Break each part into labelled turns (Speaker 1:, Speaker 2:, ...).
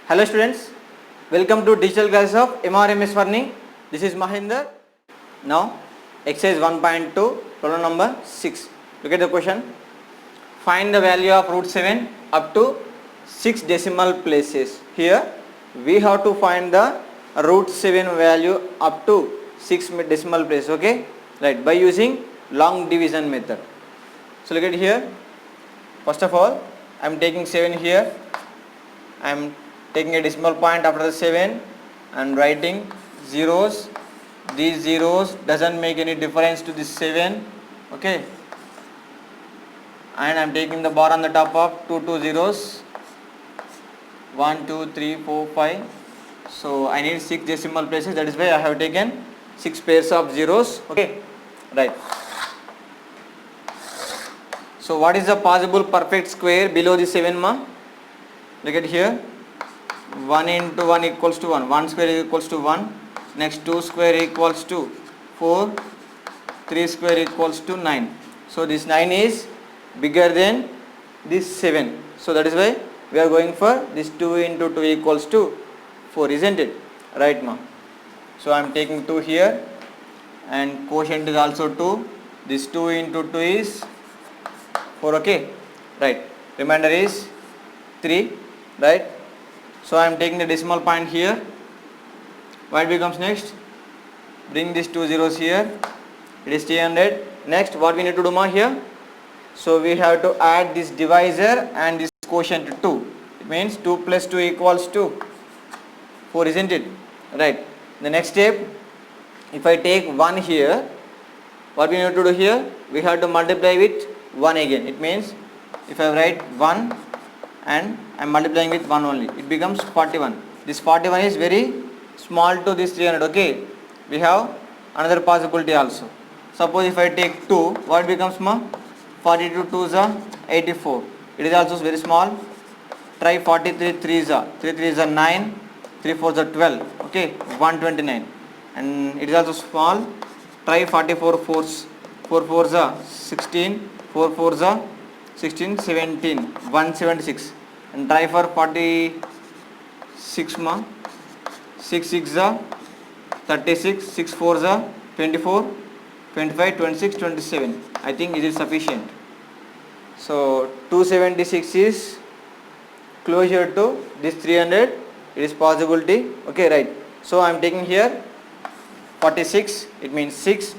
Speaker 1: Hello students, welcome to digital classes of MRMS Learning. This is Mahinder. Now exercise 1.2 problem number 6. Look at the question. Find the value of root 7 up to 6 decimal places. Here we have to find the root 7 value up to 6 decimal places. Okay, right, by using long division method. So look at here. First of all, I am taking 7 here. I am taking a decimal point after the 7 and writing zeros. These zeros doesn't make any difference to this 7. Okay, and I am taking the bar on the top of two zeros. 1 2 3 4 5. So I need 6 decimal places, that is why I have taken 6 pairs of zeros. Okay, right. So what is the possible perfect square below the 7 ma? Look at here. 1 into 1 equals to 1. 1 square equals to 1. Next 2 square equals to 4. 3 square equals to 9. So this 9 is bigger than this 7. So that is why we are going for this 2 into 2 equals to 4, isn't it? Right ma. So I am taking 2 here and quotient is also 2. This 2 into 2 is 4. Okay, right. Remainder is 3. Right. So I am taking the decimal point here. What becomes next? Bring these 2 zeros here. It is 300. Next, what we need to do ma here? So we have to add this divisor and this quotient to 2. It means 2 plus 2 equals to 4, isn't it? Right. The next step, if I take 1 here, what we need to do here? We have to multiply with 1 again. It means if I write 1 and I am multiplying with 1 only, it becomes 41. This 41 is very small to this 300. Okay, we have another possibility also. Suppose if I take 2, what becomes ma? 42 2 is 84. It is also very small. Try 43 3 is 3 3 is 9, 3 4 is 12. Okay, 129, and it is also small. Try 44 4s, 4 4 is 16, 4 4 is 16, 17, 176, and try for 46 ma. 6 6 is 36, 6 4 is 24, 25, 26, 27. I think it is sufficient. So 276 is closer to this 300. It is possibility. Okay, right. So I am taking here 46. It means 6.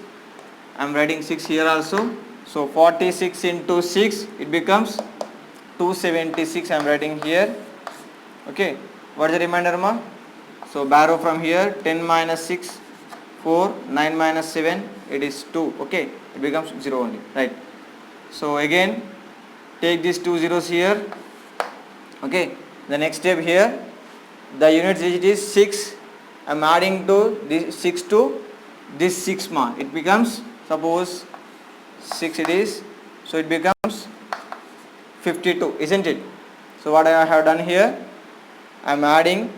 Speaker 1: I am writing 6 here also. So 46 into 6, it becomes 276. I am writing here. Okay. What is the remainder ma? So borrow from here. 10 minus 6, 4, 9 minus 7, it is 2. Okay. It becomes 0 only. Right. So again, take these 2 zeros here. Okay. The next step here, the unit digit is 6. I am adding to this 6 to this 6 ma. It becomes, suppose 6 it is, so it becomes 52, isn't it? So what I have done here, I am adding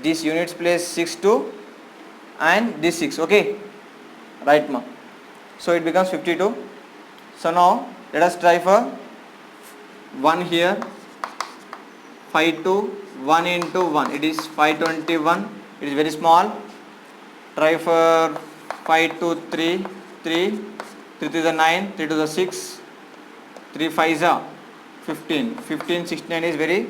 Speaker 1: this units place 6 to and this 6. Okay, right ma. So it becomes 52. So now let us try for 1 here. 5 to 1 into 1, it is 521. It is very small. Try for 5 to 3, 3 to the 9, 3 to the 6, 3 5 is 15, 15, 69 is very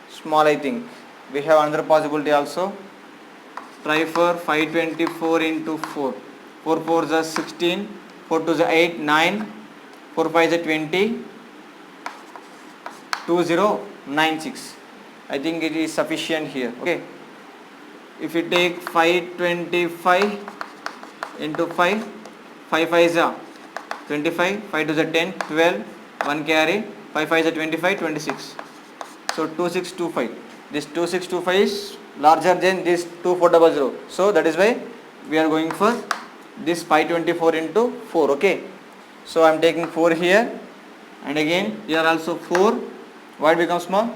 Speaker 1: small. I think we have another possibility also. Try for 524 into 4, 4 4 is 16, 4 2 is 8, 9, 4 5 is 20, 2096. I think it is sufficient here. Okay, if you take 525 into 5, 5 5 is 25, 5 2 is 10, 12, 1 carry, 5 5 is 25, 26. So 2625. This 2625 is larger than this 2400. So that is why we are going for this 524 into 4. Okay, so I am taking 4 here, and again here also 4. What becomes ma?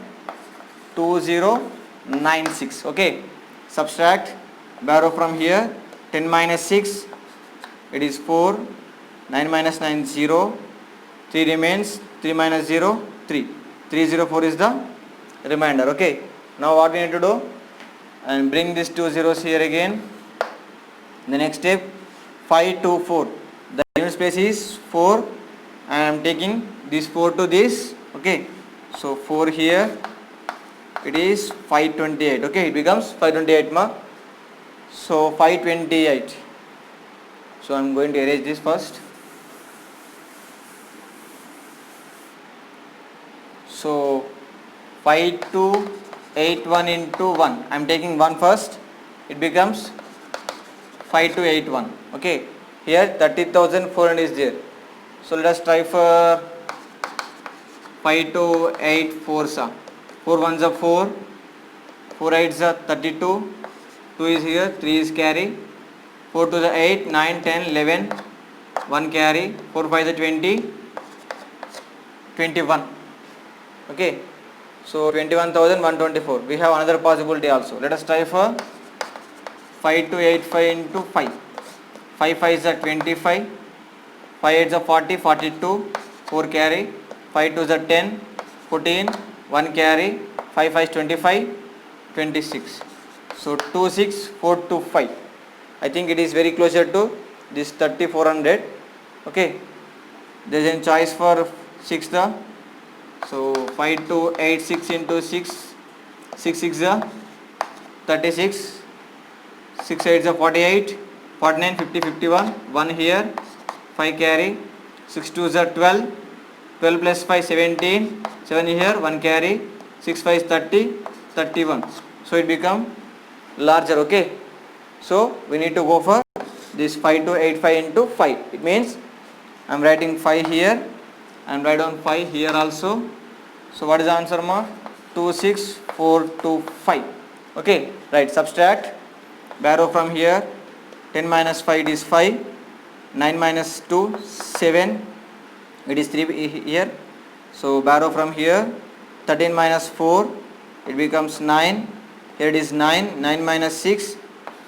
Speaker 1: 2096. Okay, subtract, borrow from here. 10 minus 6, it is 4. 9 minus 9, 0. 3 remains. 3 minus 0, 3. 304 is the remainder. Okay, Now what we need to do, and bring these two zeros here again. The next step, 5 to 4. The unit place is 4. I am taking this 4 to this. Okay. So 4 here. It is 528. Okay. It becomes 528 ma. So 528. So I am going to erase this first. So 5281 into 1. I am taking 1 first. It becomes 5281. Okay. Here 30,400 is there. So let us try for 5284 sa. 4 ones are 4. 4 eights are 32. 2 is here. 3 is carry. 4 to the 8, 9, 10, 11. 1 carry. 4 5 is 20. 21. Okay. So 21,124. We have another possibility also. Let us try for 5285 into 5. 5 5 is 25. 5 8 is 40, 42. 4 carry. 5 2 is 10, 14. 1 carry. 5 5 is 25, 26. So 26425. I think it is very closer to this 3400. Okay. There is a choice for 6 the. So 5286 into 6. 6 6 is 36. 6 8 is 48. 49, 50, 51. 1 here. 5 carry. 6 2 is 12. 12 plus 5, 17. 7 here. 1 carry. 6 5 is 30. 31. So it become larger. Okay. So we need to go for this 5285 into 5. It means I am writing 5 here and write down 5 here also. So what is the answer ma? 26425. Okay. Right. Subtract. Borrow from here. 10 minus 5 it is 5. 9 minus 2 7. It is 3 here. So borrow from here. 13 minus 4 it becomes 9. Here it is 9. 9 minus 6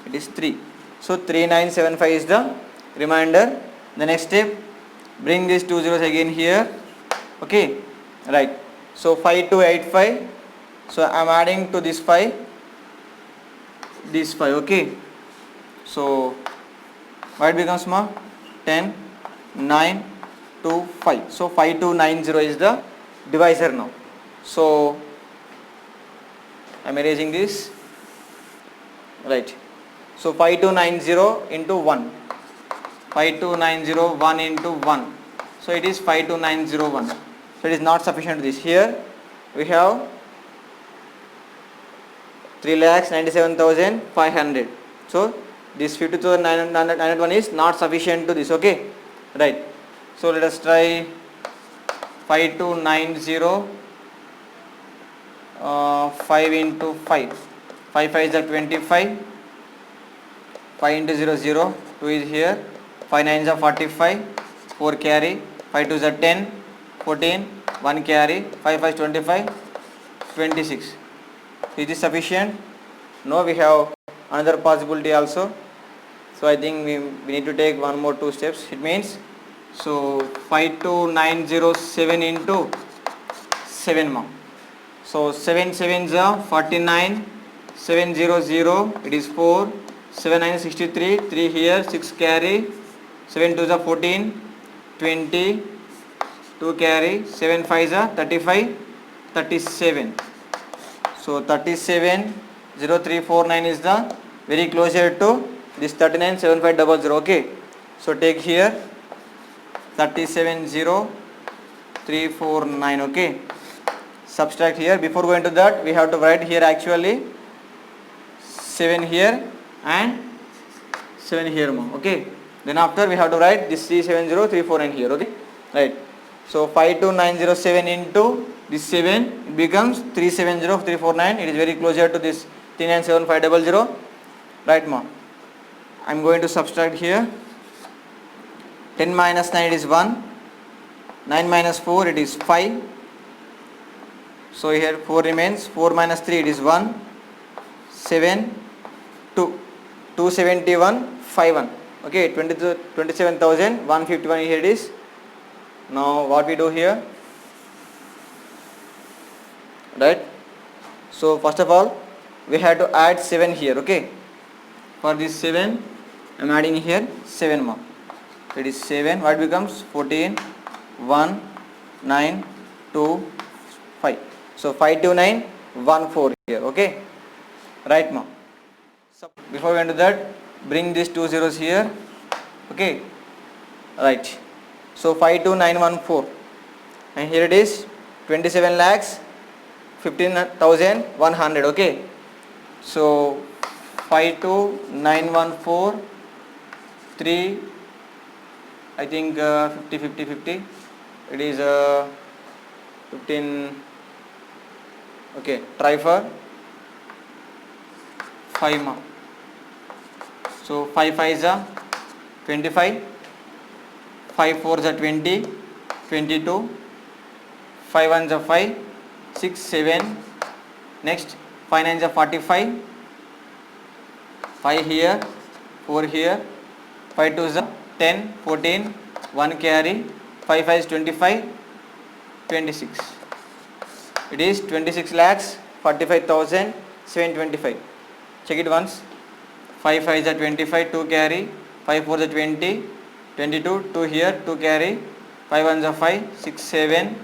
Speaker 1: it is 3. So 3975 is the remainder. The next step, bring these two zeros again here. Okay. Right. So 5285. So I am adding to this 5. This 5. Okay. So what becomes ma? 10, 9, 2, 5. So 5290 is the divisor now. So I am erasing this. Right. So 5290 into 1. 52901 into 1. So it is 52901. So it is not sufficient to this. Here we have 3,97,500. So this 50,901 is not sufficient to this. Okay. Right. So let us try 5290 5 into 5. 5 5 is 25. 5 into 0 0. 2 is here. 5 9 is 45. 4 carry. 5 2 is 10. 14. 1 carry. 5 5 is 25. 26. Is this sufficient? No, we have another possibility also. So I think we need to take one more 2 steps. It means, so 52907 into 7 ma. So 7 7s are 49. 700 it is 4. 7 9 is 63. 3 here. 6 carry. 7 2 is 14. 20. 2 carry. 7 5 is 35. 37. So 370349 is the very closer to this 397500. Okay. So take here 370349. Okay. Subtract here. Before going to that, we have to write here actually 7 here and 7 here more. Okay. Then after we have to write this 370349 here. Okay. Right. So 52907 into this 7, it becomes 370349. It is very closer to this 397500. Right ma. I am going to subtract here. 10 minus 9 it is 1. 9 minus 4 it is 5. So here 4 remains. 4 minus 3 it is 1. 7, 2. 271, 51. Okay, 27,151 here it is. Now what we do here? Right? So first of all we have to add 7 here. Okay, for this 7 I am adding here 7 more. It is 7. What becomes 14, 1, 9, 2, 5. So 5, 2, 9, 1, 4 here. Okay, right now. So before we enter that, bring these 2 zeros here. Okay, right. So 5, 2, 9, 1, 4, and here it is 27 lakhs 15,100. Okay, so 5, 2, 9, 1, 4, 3, I think 50, 50, 50. It is 15. Okay, try for 5 more. So 5 5 is 25, 5 4 is 20, 22, 5 1 is 5, 6 7. Next 5 9 is 45, 5 here, 4 here, 5 2 is 10, 14, 1 carry, 5 5 is 25, 26. It is 26 lakhs 45,725. Check it once. 5 5 is 25, 2 carry, 5 4 is 20, 22, 2 here, 2 carry, 5 1 is 5, 6 7,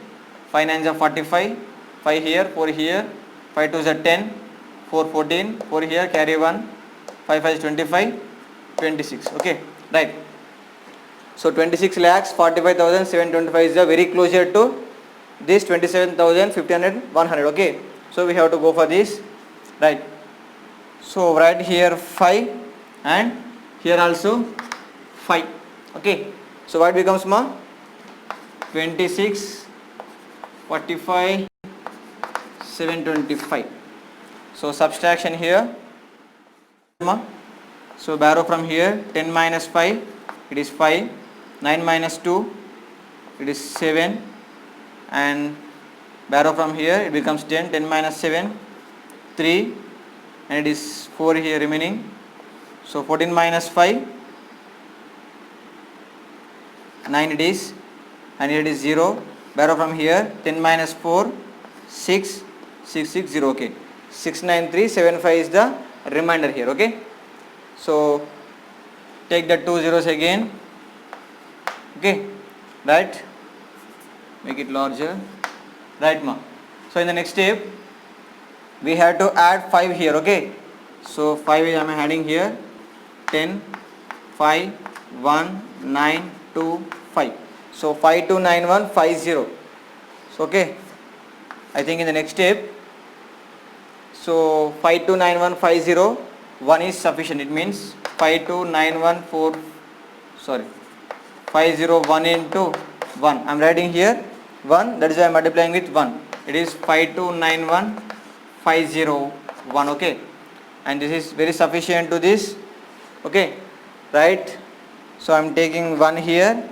Speaker 1: 5 9 is 45, 5 here, 4 here, 5 2 is 10, 4 14, 4 here, carry 1, 5 5 is 25, 26. Okay, right. So 26 lakhs 45,725 is very closer to this 27,500, 100. Okay, so we have to go for this, right? So write here 5 and here also 5. Okay, so what becomes ma? 26, 45, 725. So subtraction here ma. So borrow from here 10 minus 5, it is 5, 9 minus 2, it is 7, and borrow from here it becomes 10, 10 minus 7, 3, and it is 4 here remaining. So 14 minus 5, 9 it is, and here it is 0. Borrow from here 10 minus 4, 6, 6 6 0. Okay, 69375 is the remainder here. Okay, so take the 2 zeros again. Okay, right, make it larger, right ma. So in the next step we have to add 5 here. Okay, so 5 I am adding here 10, 5, 1, 9, 2, 5. So 5 2 9 1 5 0. So okay, I think in the next step, so 5 2 9 1 5 0, 1 is sufficient. It means 5 2 9 1 4, sorry, 5 0 1 into 1. I am writing here 1, that is why I am multiplying with 1. It is 5 2 9 1 5 0 1. Okay, and this is very sufficient to this. Okay, right. So I am taking 1 here,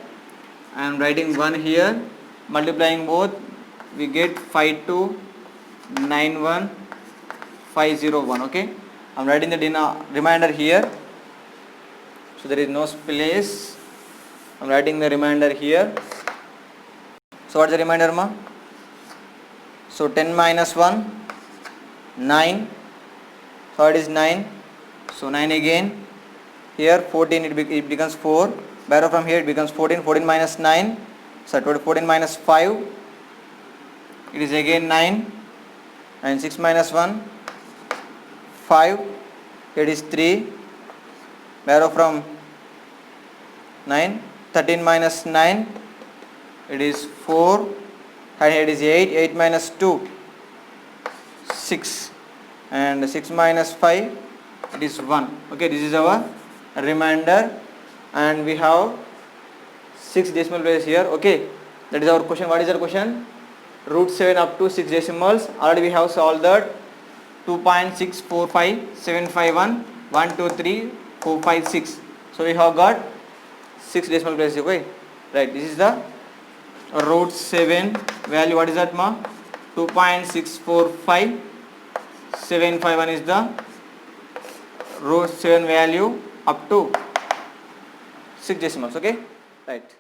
Speaker 1: I am writing 1 here, multiplying both, we get 5 2 9 1 5 0 1. Okay, I am writing the remainder here, so there is no place. I am writing the remainder here. So what is the remainder ma? So 10 minus 1, 9. So it is 9. So 9 again. Here 14 it becomes 4. Borrow from here it becomes 14. 14 minus 9. So 14 minus 5. It is again 9. And 6 minus 1, 5. It is 3. Borrow from 9. 13 minus 9. It is 4. And it is 8. 8 minus 2, 6. And 6 minus 5, it is 1. Okay, this is our remainder, and we have 6 decimal places here. Okay, that is our question. What is our question? Root 7 up to 6 decimals. Already we have solved that. 2.645751 1 2 3 4 5 6. So we have got 6 decimal places. Okay, right, this is the root 7 value. What is that ma? 2.645751 is the root 7 value up to 6 decimals. Okay, right.